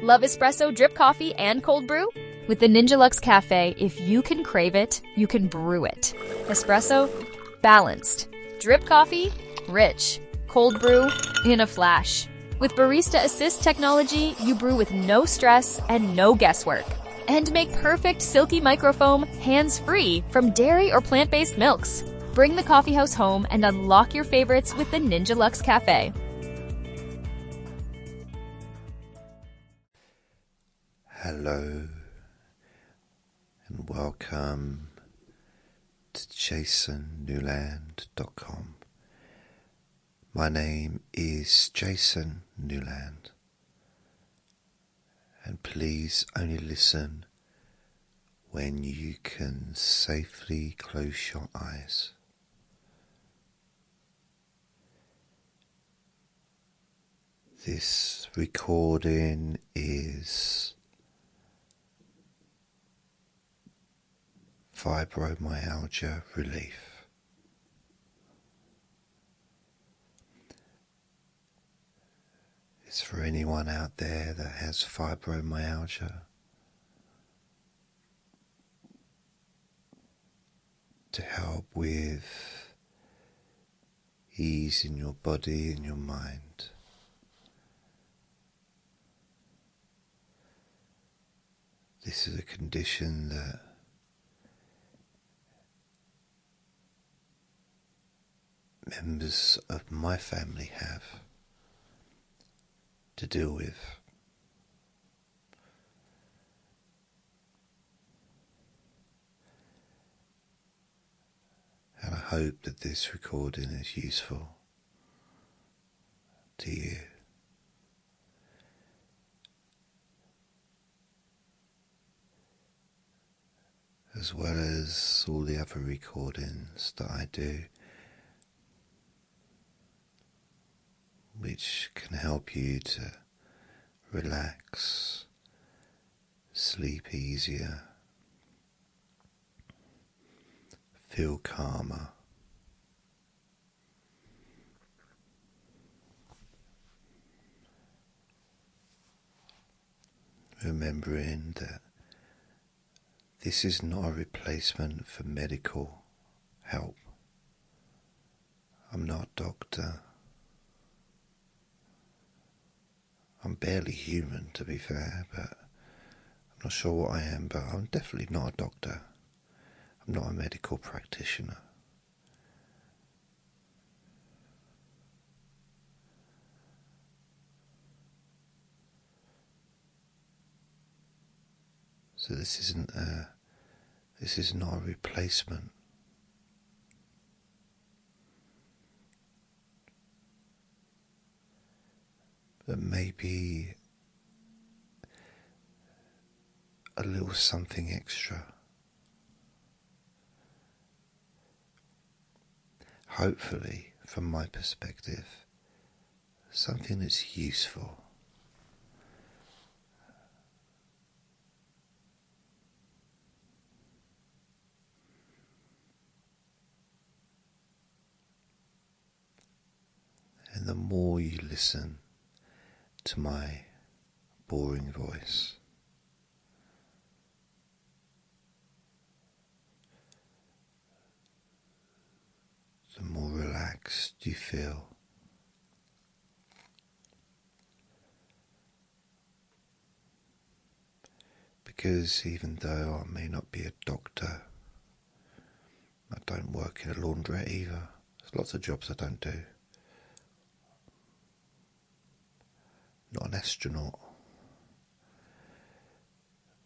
Love espresso, drip coffee, and cold brew? With the Ninja Luxe Cafe, if you can crave it, you can brew it. Espresso, balanced. Drip coffee, rich. Cold brew, in a flash. With Barista Assist technology, you brew with no stress and no guesswork. And make perfect silky microfoam hands-free from dairy or plant-based milks. Bring the coffeehouse home and unlock your favorites with the Ninja Luxe Cafe. Hello and welcome to jasonnewland.com. My name is Jason Newland, and please only listen when you can safely close your eyes. This recording is Fibromyalgia relief. It's for anyone out there that has fibromyalgia, to help with ease in your body and your mind. This is a condition that members of my family have to deal with. And I hope that this recording is useful to you. As well as all the other recordings that I do, which can help you to relax, sleep easier, feel calmer. Remembering that this is not a replacement for medical help. I'm not a doctor. I'm barely human, to be fair, but I'm not sure what I am, but I'm definitely not a doctor. I'm not a medical practitioner. So this is not a replacement. But maybe a little something extra. Hopefully, from my perspective, something that's useful. And the more you listen to my boring voice, the more relaxed you feel. Because even though I may not be a doctor, I don't work in a laundrette either. There's lots of jobs I don't do. Not an astronaut.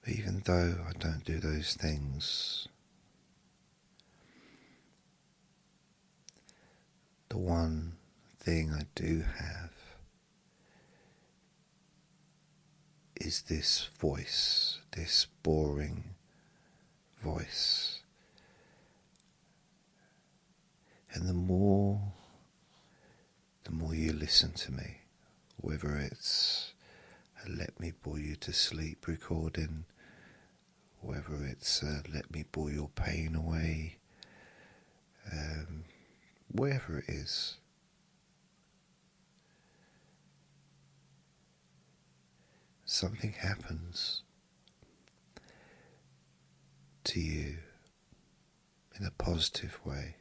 But even though I don't do those things, the one thing I do have is this voice, this boring voice. And the more you listen to me, whether it's a Let Me Bore You to Sleep recording, whether it's a Let Me Bore Your Pain Away, wherever it is, something happens to you in a positive way.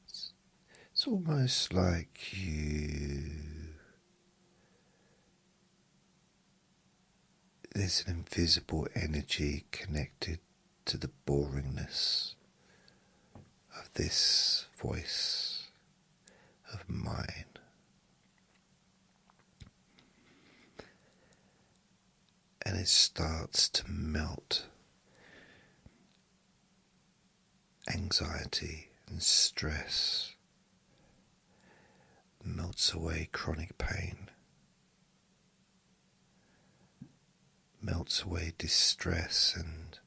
It's almost like there's an invisible energy connected to the boringness of this voice of mine. And it starts to melt anxiety and stress, melts away chronic pain, melts away distress, and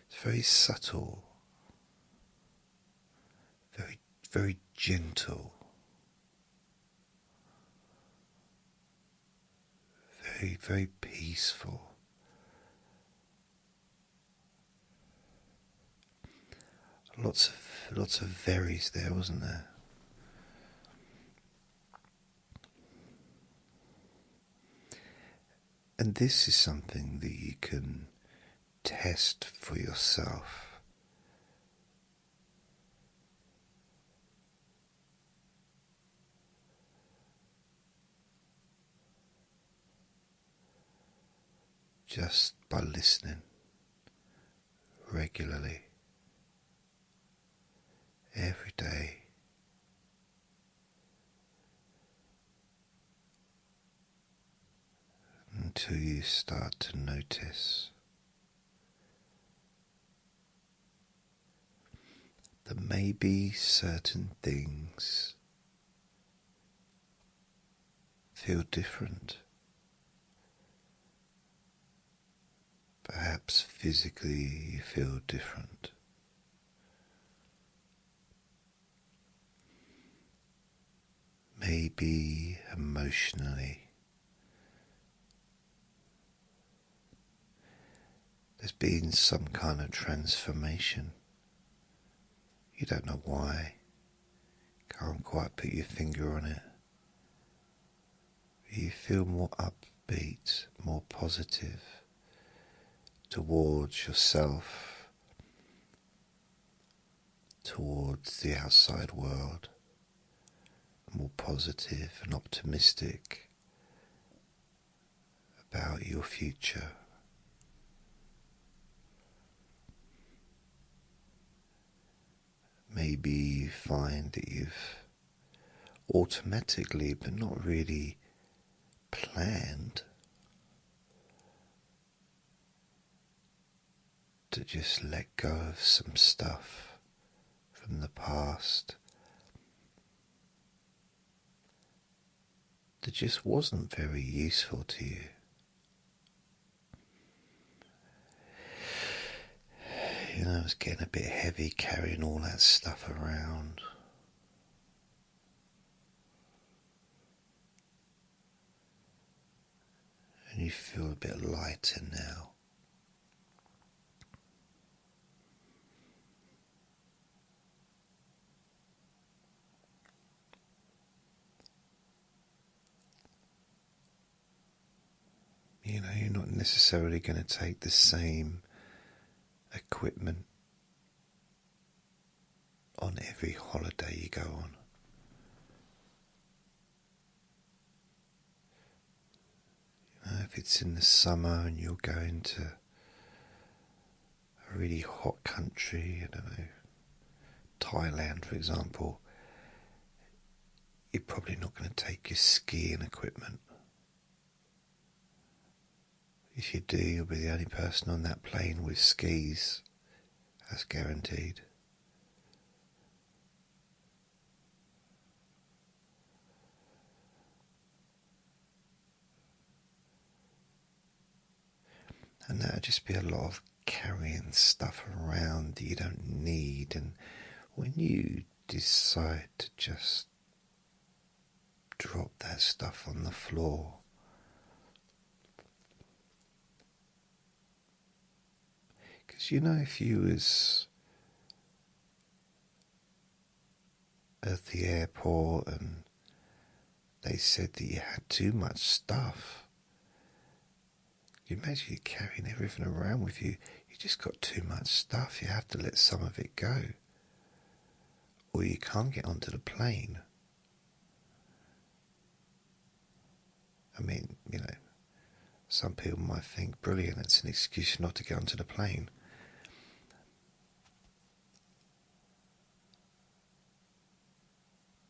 it's very subtle, very, very gentle, very, very peaceful. Lots of verys there, wasn't there? And this is something that you can test for yourself. Just by listening regularly, every day, until you start to notice that maybe certain things feel different. Perhaps physically you feel different. Maybe emotionally. There's been some kind of transformation. You don't know why. Can't quite put your finger on it. You feel more upbeat, more positive towards yourself, towards the outside world, more positive and optimistic about your future. Maybe you find that you've automatically, but not really planned, to just let go of some stuff from the past that just wasn't very useful to you. You know, it's getting a bit heavy carrying all that stuff around. And you feel a bit lighter now. You know, you're not necessarily going to take the same equipment on every holiday you go on. You know, if it's in the summer and you're going to a really hot country, I don't know, Thailand for example, you're probably not going to take your skiing equipment. If you do, you'll be the only person on that plane with skis. That's guaranteed. And that'll just be a lot of carrying stuff around that you don't need. And when you decide to just drop that stuff on the floor, because you know, if you was at the airport and they said that you had too much stuff. You imagine you're carrying everything around with you. You just got too much stuff. You have to let some of it go. Or you can't get onto the plane. I mean, some people might think, brilliant, it's an excuse not to get onto the plane.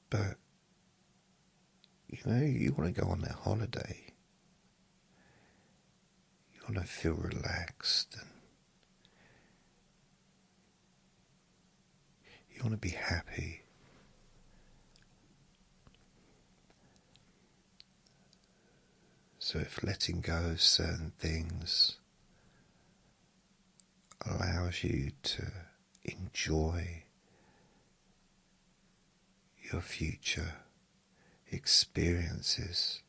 But, you want to go on that holiday. You want to feel relaxed and you want to be happy. So if letting go of certain things allows you to enjoy your future experiences,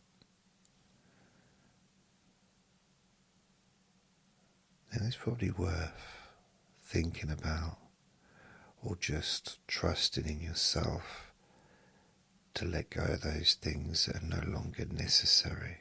then it's probably worth thinking about or just trusting in yourself to let go of those things that are no longer necessary.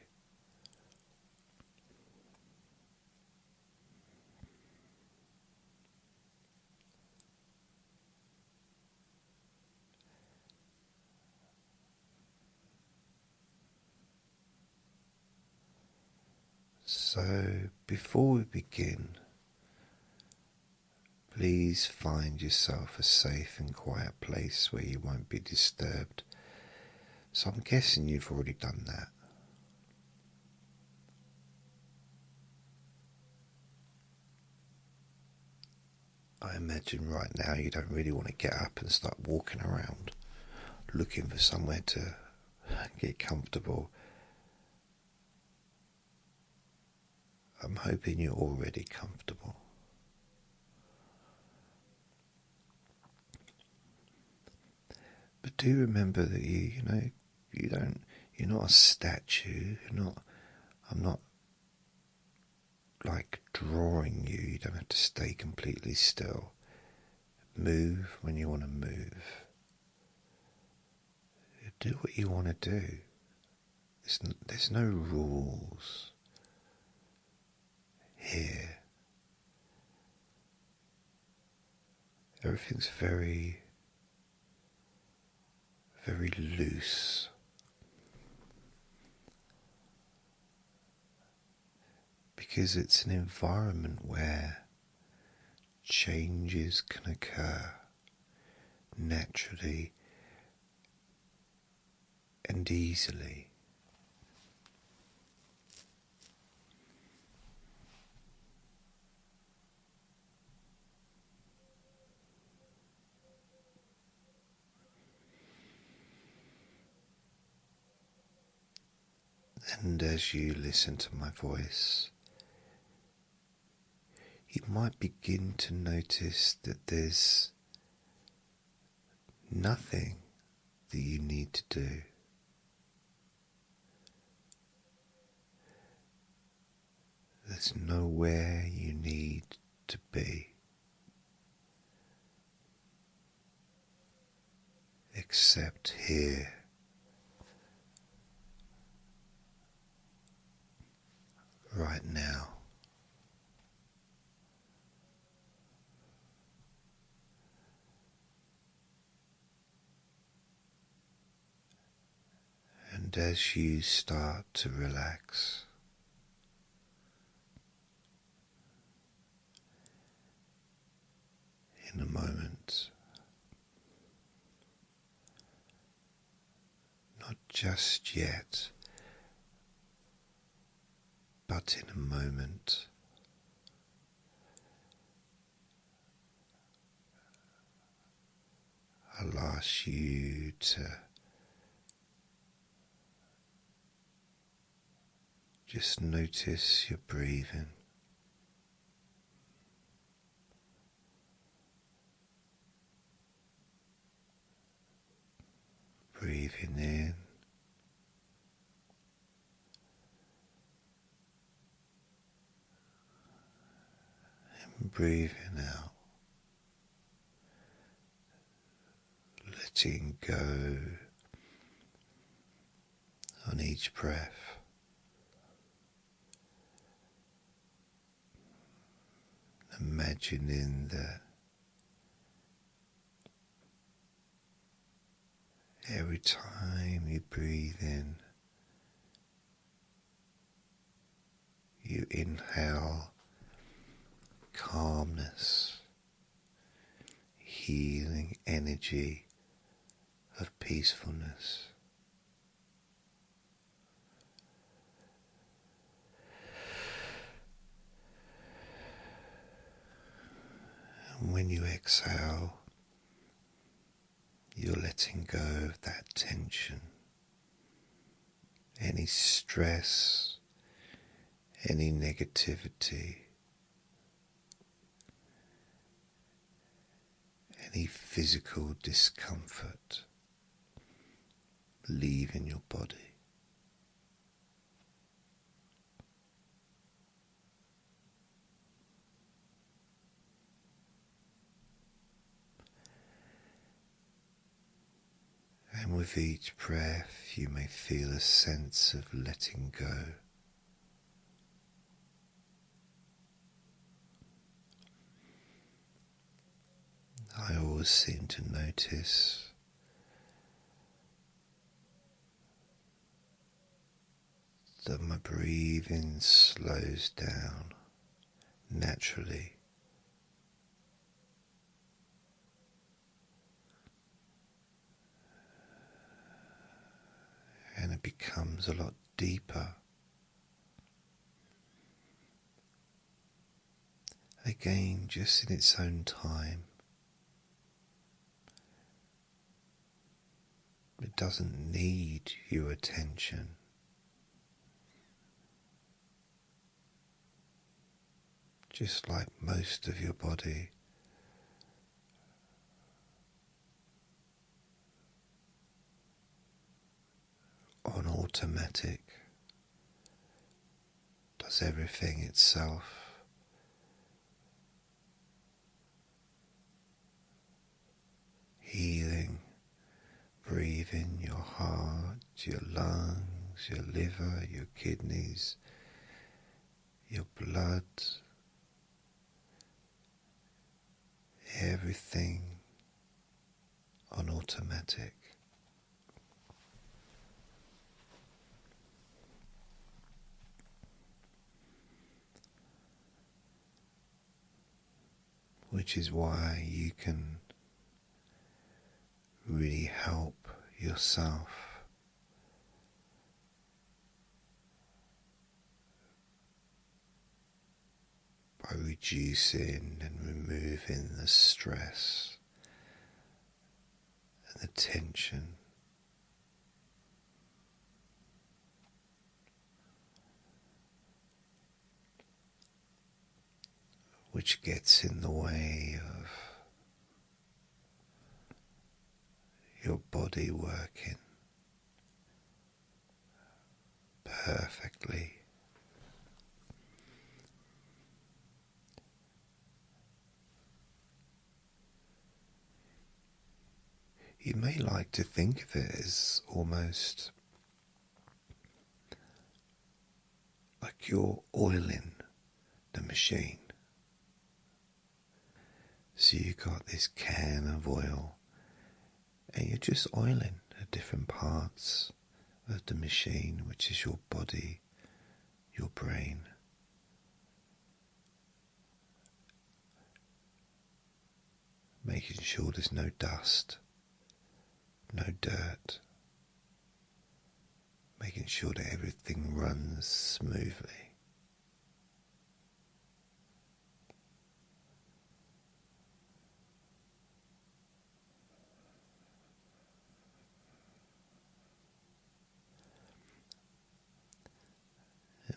So, before we begin, please find yourself a safe and quiet place where you won't be disturbed. So I'm guessing you've already done that. I imagine right now you don't really want to get up and start walking around looking for somewhere to get comfortable. I'm hoping you're already comfortable. But do remember that you're not a statue. I'm not like drawing you. You don't have to stay completely still. Move when you want to move. Do what you want to do. There's no rules here. Everything's very, very loose. Because it's an environment where changes can occur naturally and easily. And as you listen to my voice, you might begin to notice that there's nothing that you need to do. There's nowhere you need to be except here. Right now. And as you start to relax, in a moment, not just yet, but in a moment, I'll ask you to just notice your breathing. Breathing in and breathing out. letting go on each breath. Imagining that every time you breathe in, you inhale calmness, healing energy of peacefulness. And when you exhale, you're letting go of that tension, any stress, any negativity, any physical discomfort leaving your body. And with each breath, you may feel a sense of letting go. I always seem to notice that my breathing slows down naturally. And it becomes a lot deeper. Again, just in its own time. It doesn't need your attention. Just like most of your body, on automatic, does everything itself. Healing, breathing your heart, your lungs, your liver, your kidneys, your blood, everything on automatic. Which is why you can really help yourself by reducing and removing the stress and the tension, which gets in the way of your body working perfectly. You may like to think of it as almost like you're oiling the machine. So you've got this can of oil and you're just oiling the different parts of the machine, which is your body, your brain. Making sure there's no dust, no dirt. Making sure that everything runs smoothly.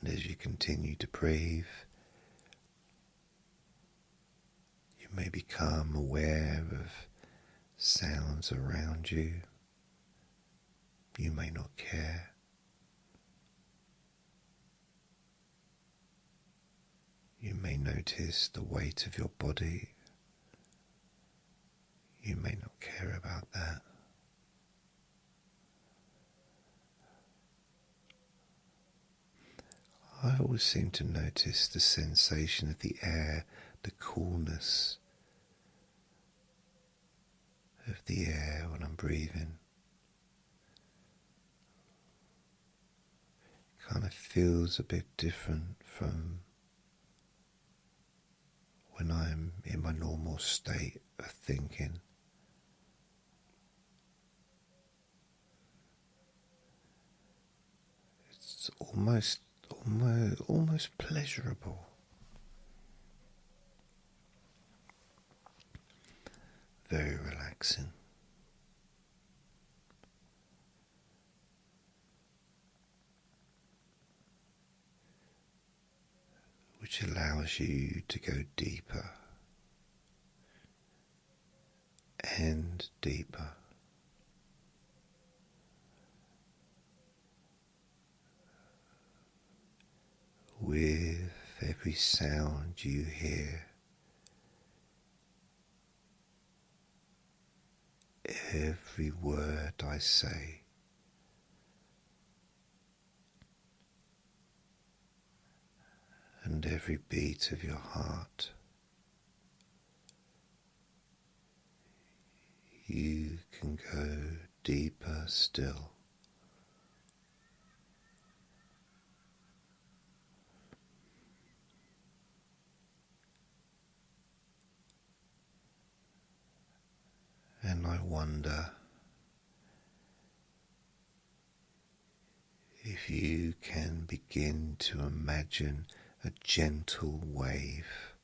And as you continue to breathe, you may become aware of sounds around you. You may not care. You may notice the weight of your body. You may not care about that. I always seem to notice the sensation of the air, the coolness of the air when I'm breathing. It kind of feels a bit different from when I'm in my normal state of thinking. It's almost pleasurable. Very relaxing. Which allows you to go deeper and deeper. With every sound you hear, every word I say, and every beat of your heart, you can go deeper still. And I wonder if you can begin to imagine a gentle wave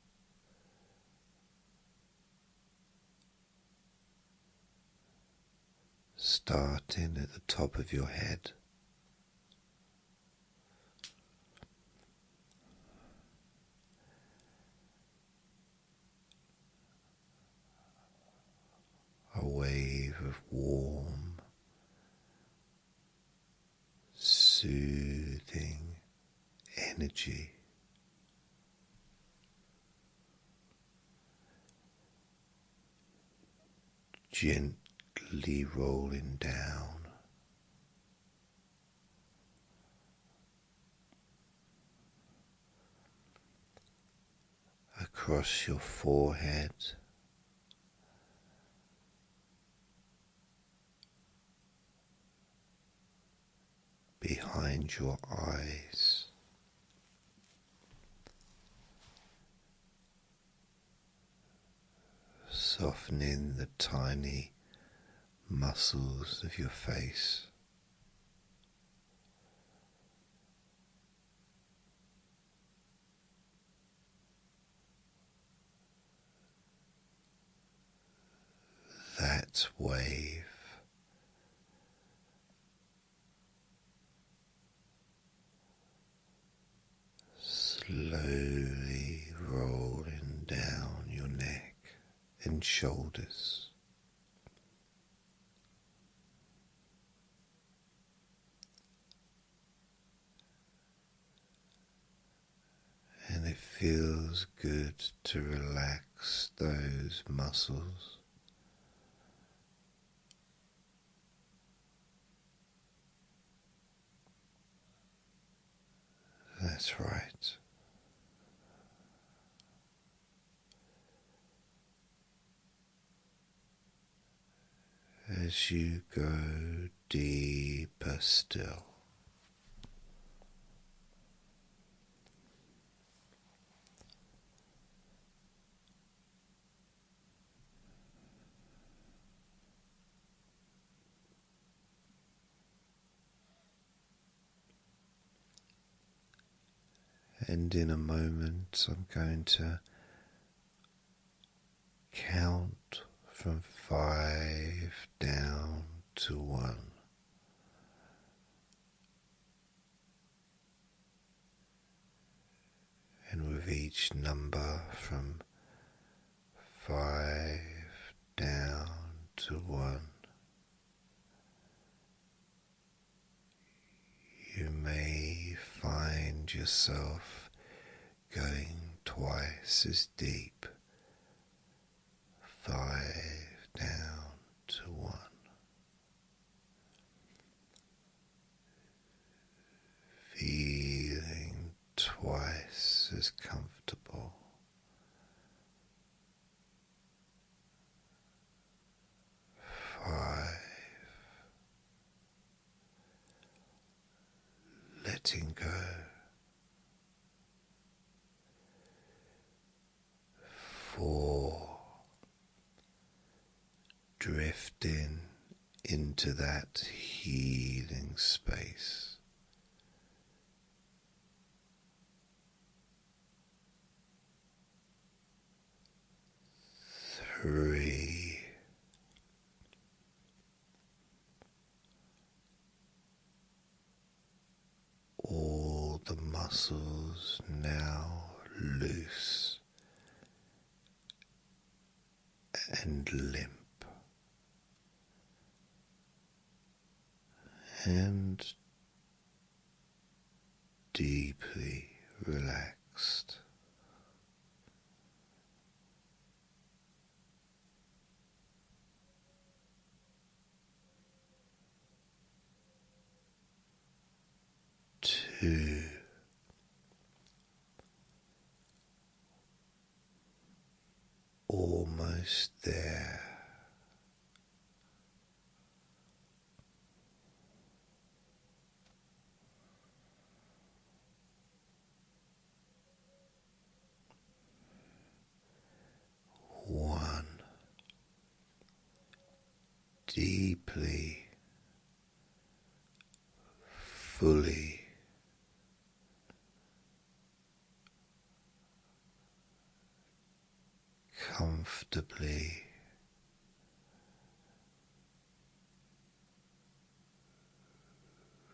starting at the top of your head, a wave of warm, soothing energy, gently rolling down across your forehead, behind your eyes, softening the tiny muscles of your face. That wave slowly rolling down your neck and shoulders, and it feels good to relax those muscles. That's right. As you go deeper still, and in a moment I'm going to count from 5 down to 1. And with each number from 5 down to 1, you may find yourself going twice as deep. 5 down to 1. Feeling as comfortable. 5. Letting go. 4. Drifting into that healing space. 3. All the muscles now loose and limp, and deeply relaxed. 2. Almost there. 1. Deeply, fully, comfortably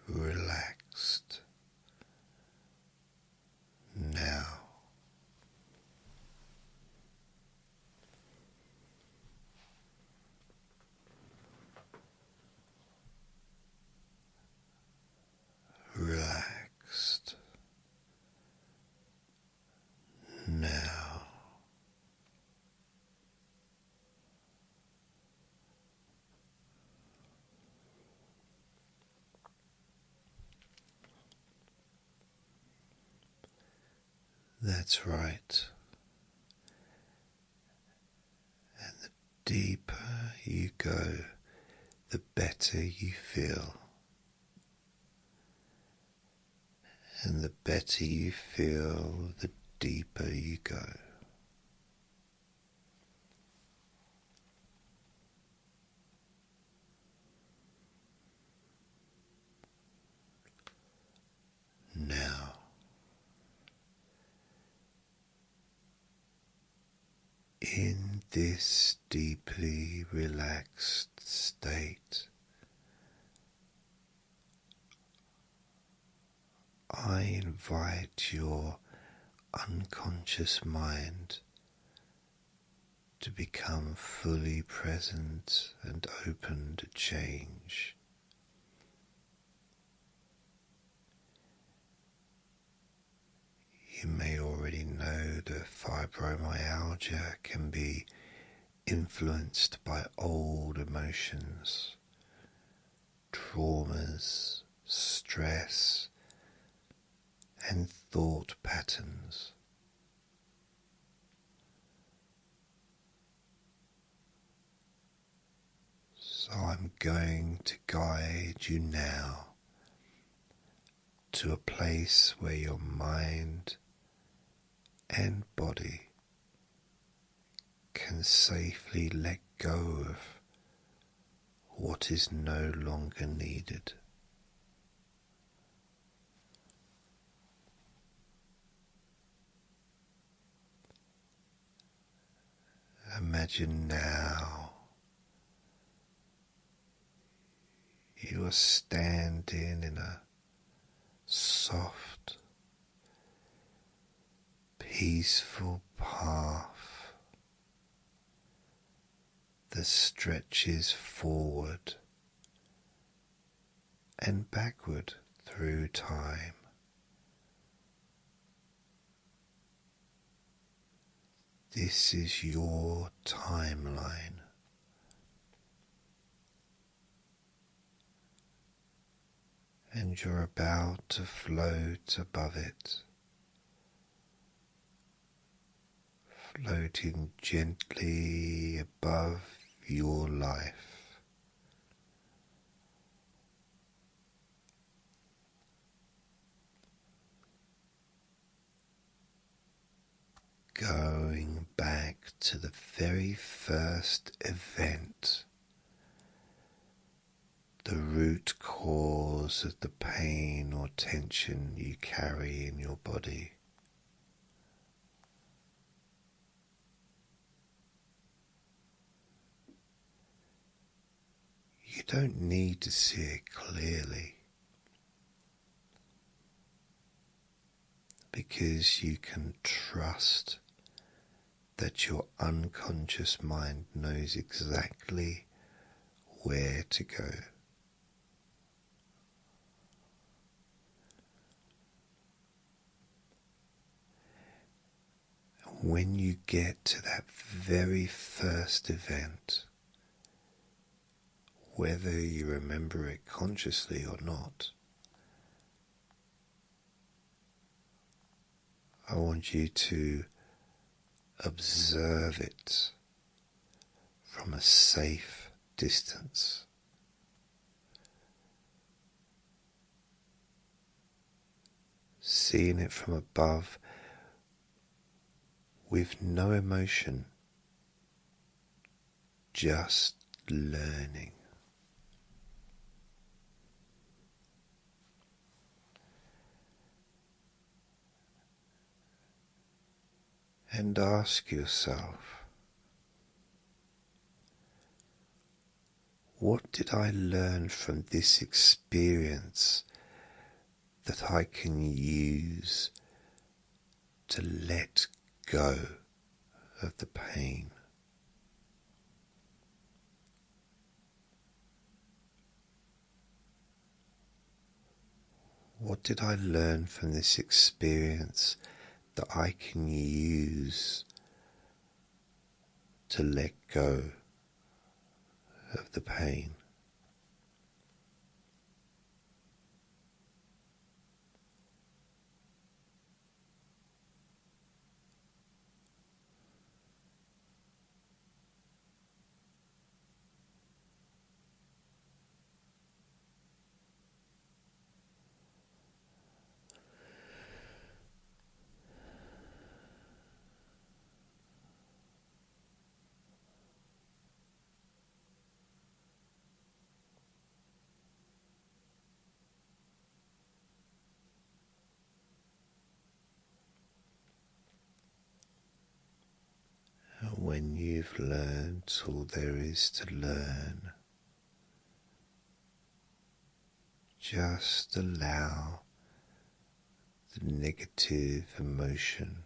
relaxed now. Relaxed now. That's right. And the deeper you go, the better you feel. And the better you feel, the deeper you go. Now, in this deeply relaxed state, I invite your unconscious mind to become fully present and open to change. You may already know that fibromyalgia can be influenced by old emotions, traumas, stress, and thought patterns. So I'm going to guide you now to a place where your mind and body can safely let go of what is no longer needed. Imagine now you are standing in a soft, peaceful path that stretches forward and backward through time. This is your timeline. And you're about to float above it, floating gently above your life. Going back to the very first event, the root cause of the pain or tension you carry in your body. You don't need to see it clearly, because you can trust that your unconscious mind knows exactly where to go. When you get to that very first event, whether you remember it consciously or not, I want you to observe it from a safe distance. Seeing it from above with no emotion, just learning. And ask yourself, what did I learn from this experience that I can use to let go of the pain? What did I learn from this experience that I can use to let go of the pain? When you've learned all there is to learn, just allow the negative emotion,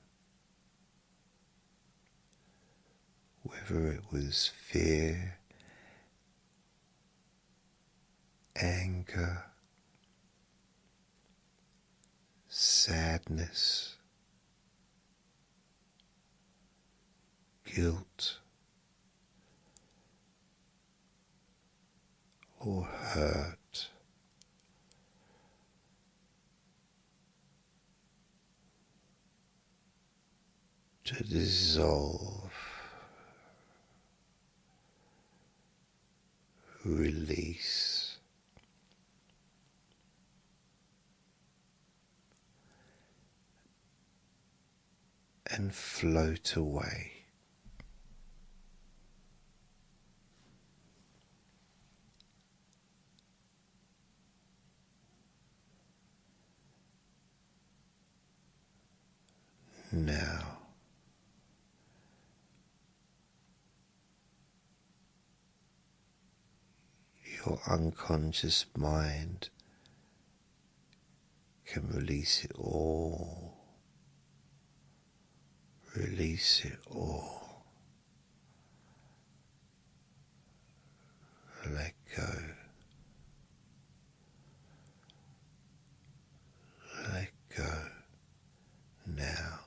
whether it was fear, anger, sadness, guilt, or hurt, to dissolve, release, and float away. Now, your unconscious mind can release it all. Release it all. Let go. Let go now.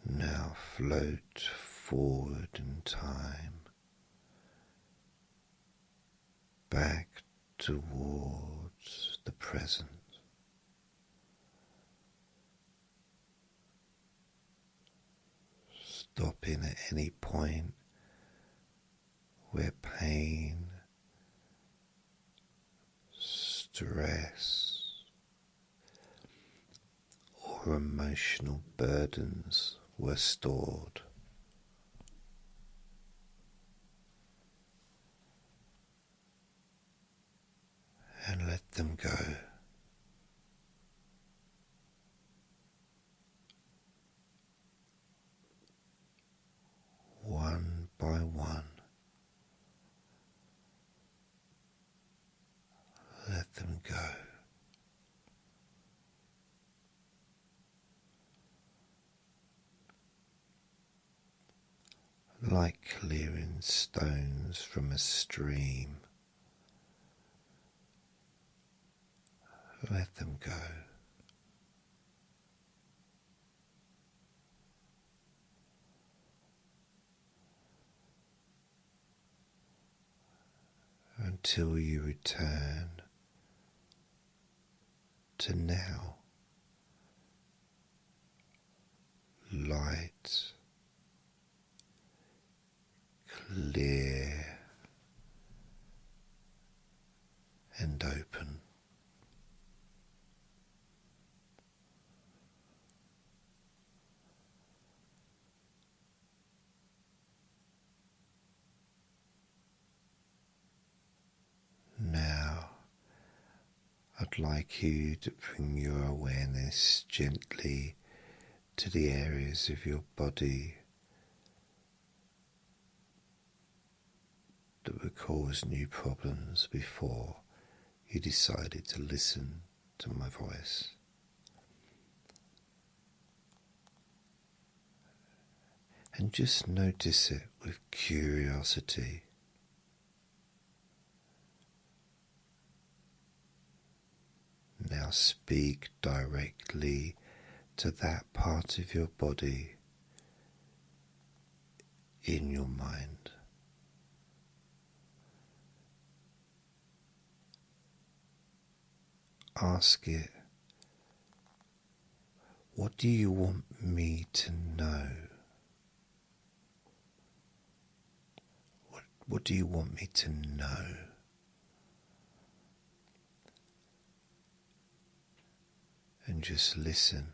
Now float forward in time back towards the present. Stopping at any point where pain, stress, or emotional burdens were stored. And let them go. One by one, let them go. Like clearing stones from a stream, let them go. Until you return to now. Light, clear, and open. Now, I'd like you to bring your awareness gently to the areas of your body that would cause new problems before you decided to listen to my voice. And just notice it with curiosity. Now speak directly to that part of your body in your mind. Ask it, what do you want me to know? What do you want me to know? And just listen.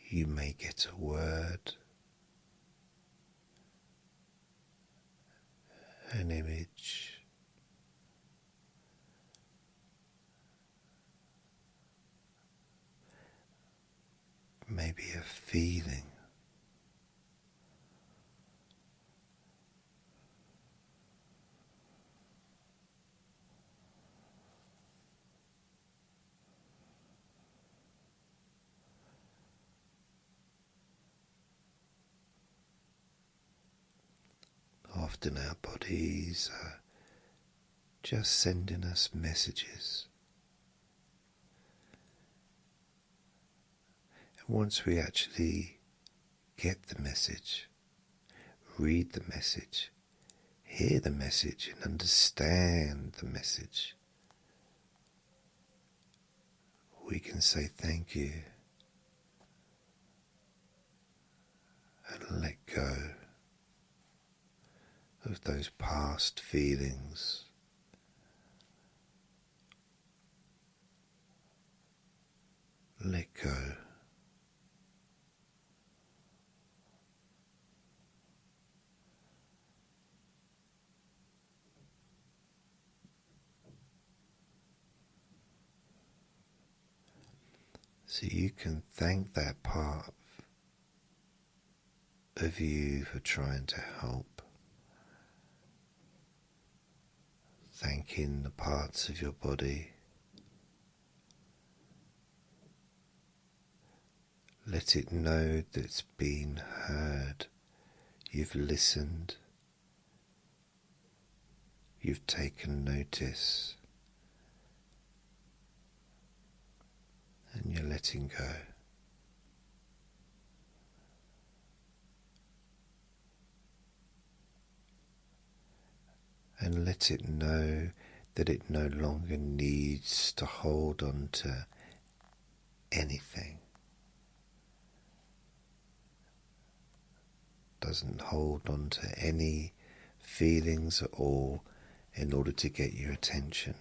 You may get a word, an image, maybe a feeling. Often our bodies are just sending us messages. And once we actually get the message, read the message, hear the message and understand the message, we can say thank you and let go of those past feelings. Let go. So you can thank that part of you for trying to help. Thanking the parts of your body. Let it know that it's been heard. You've listened. You've taken notice. And you're letting go. and let it know that it no longer needs to hold on to anything. Doesn't hold on to any feelings at all in order to get your attention.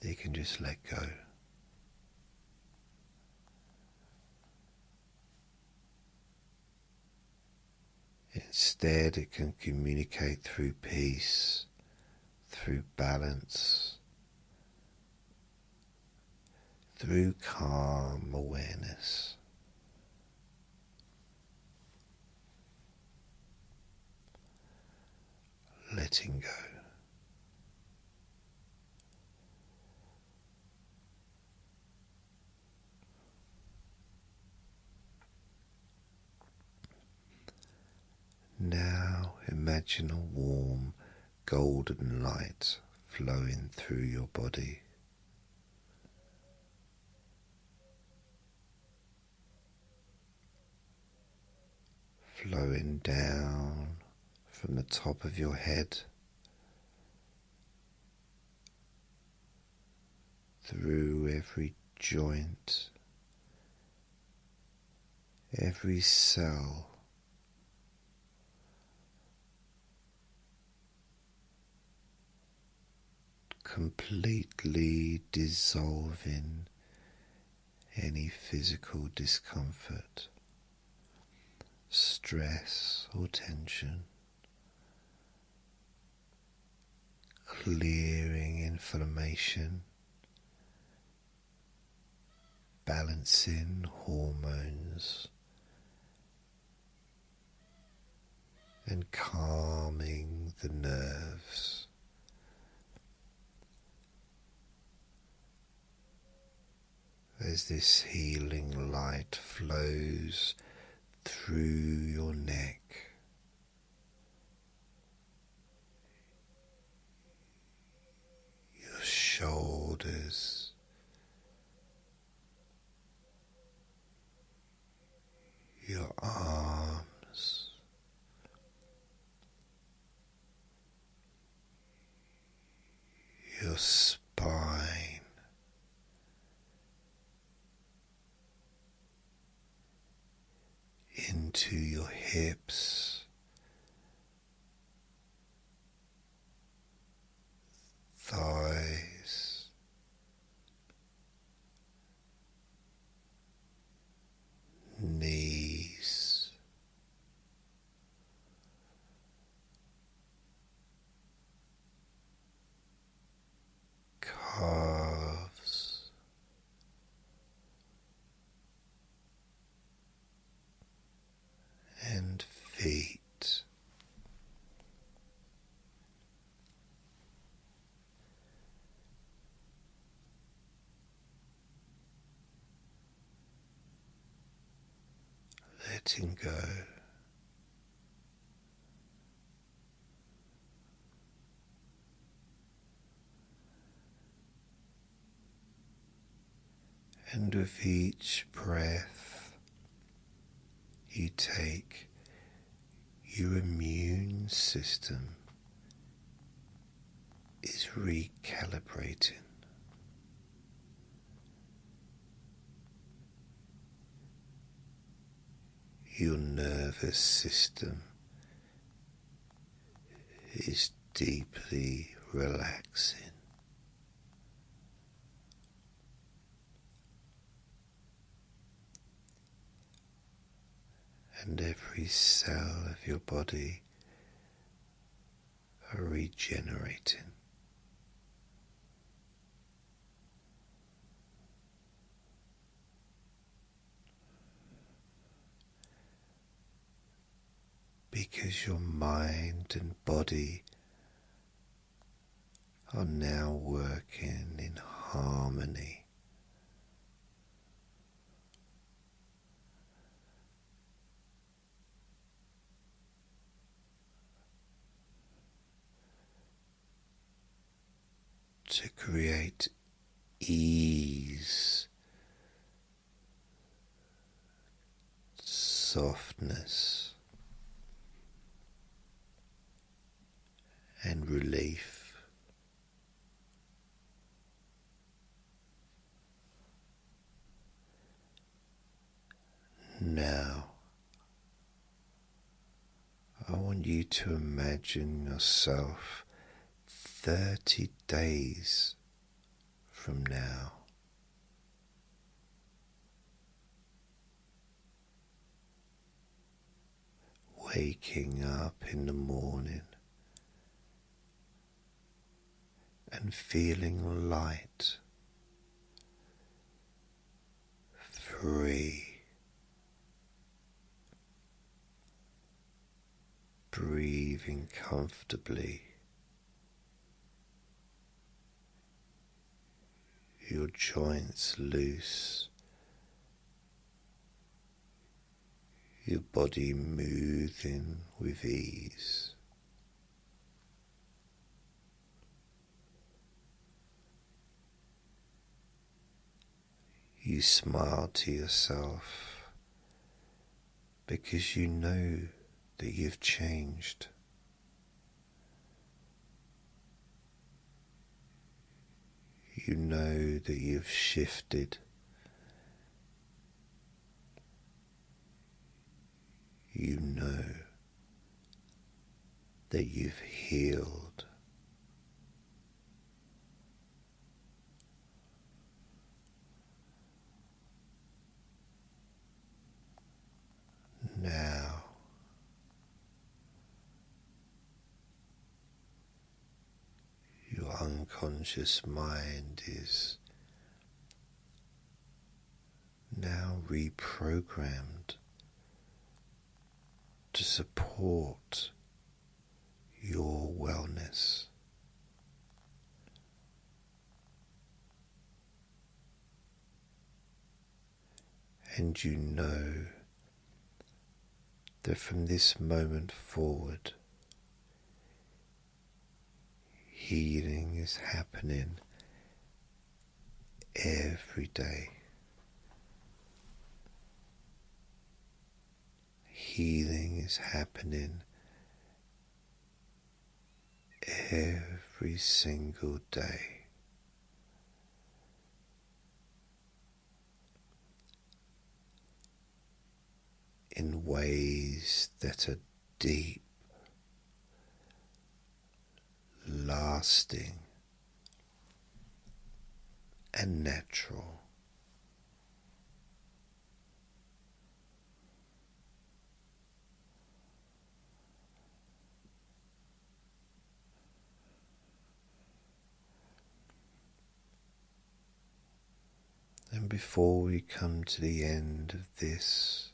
You can just let go. Instead, it can communicate through peace, through balance, through calm awareness. Letting go. Now imagine a warm golden light flowing through your body. Flowing down from the top of your head through every joint, every cell, completely dissolving any physical discomfort, stress or tension, clearing inflammation, balancing hormones, and calming the nerves. As this healing light flows through your neck, your shoulders, your arms, your spine, into your hips, thighs, knees, calves, and feet. Letting go. And with each breath you take, your immune system is recalibrating. Your nervous system is deeply relaxing. And every cell of your body are regenerating. Because your mind and body are now working in harmony. To create ease, softness, and relief. Now, I want you to imagine yourself 30 days from now. Waking up in the morning and feeling light, free, breathing comfortably, your joints loose, your body moving with ease. You smile to yourself because you know that you've changed. You know that you've shifted. You know that you've healed. Now, your unconscious mind is now reprogrammed to support your wellness. And you know that from this moment forward, healing is happening every day. Healing is happening every single day. In ways that are deep, lasting, and natural. And before we come to the end of this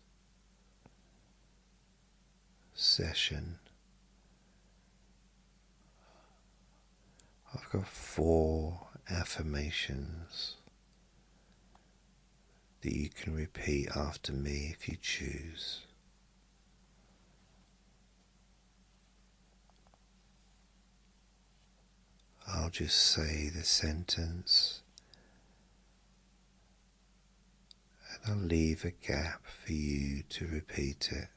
session, I've got 4 affirmations that you can repeat after me if you choose. I'll just say the sentence and I'll leave a gap for you to repeat it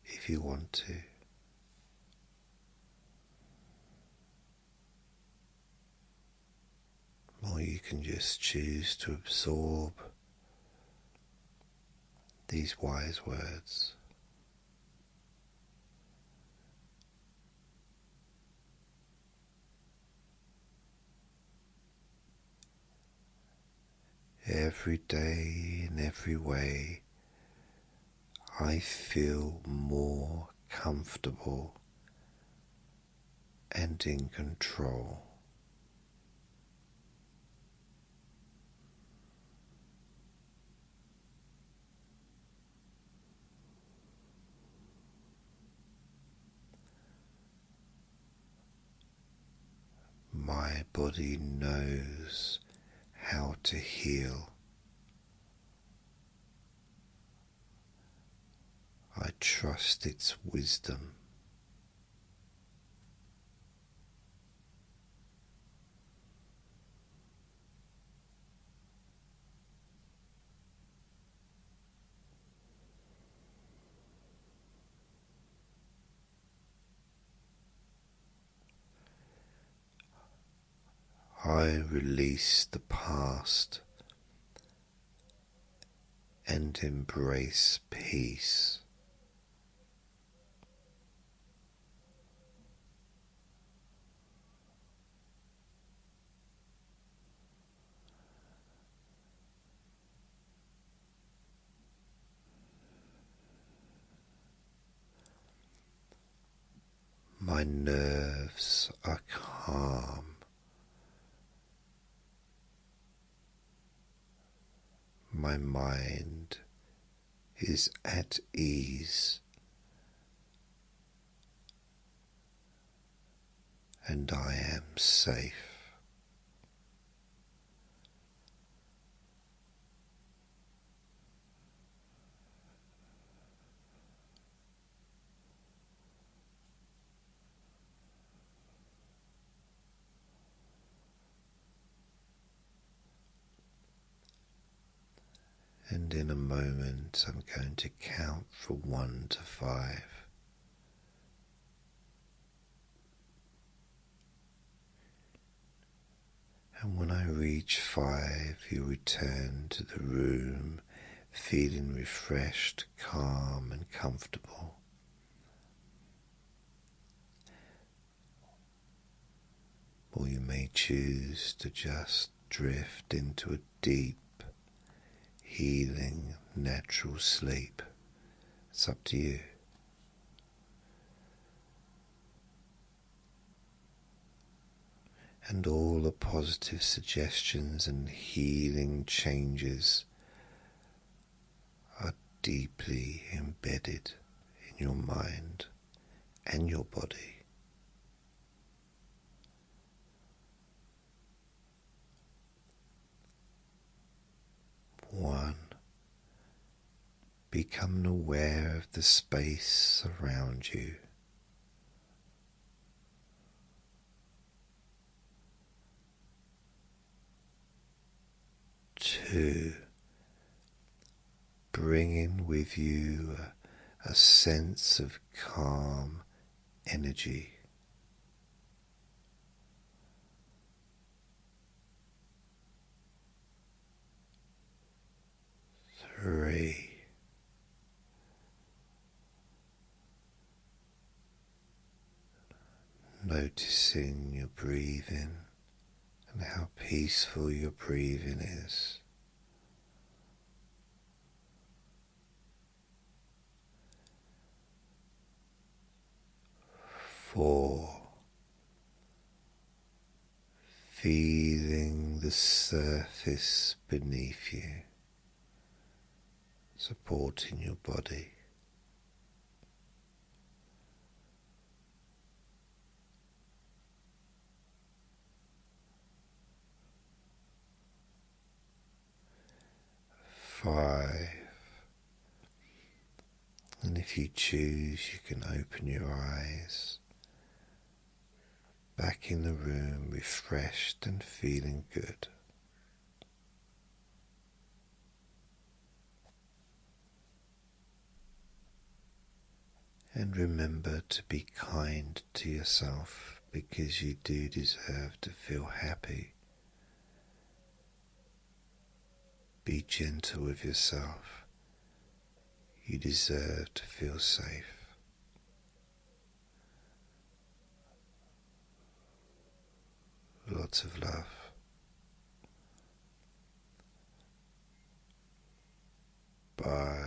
if you want to. Or you can just choose to absorb these wise words. Every day, in every way, I feel more comfortable and in control. My body knows how to heal. I trust its wisdom. I release the past and embrace peace. My nerves are calm. My mind is at ease, and I am safe. And in a moment, I'm going to count from 1 to 5. And when I reach 5, you return to the room feeling refreshed, calm, and comfortable. Or you may choose to just drift into a deep, healing, natural sleep. It's up to you. And all the positive suggestions and healing changes are deeply embedded in your mind and your body. One, become aware of the space around you. 2, bring in with you a sense of calm energy. 3, noticing your breathing and how peaceful your breathing is. 4, feeling the surface beneath you, supporting your body. 5, and if you choose, you can open your eyes, back in the room, refreshed and feeling good. And remember to be kind to yourself, because you do deserve to feel happy. Be gentle with yourself. You deserve to feel safe. Lots of love. Bye.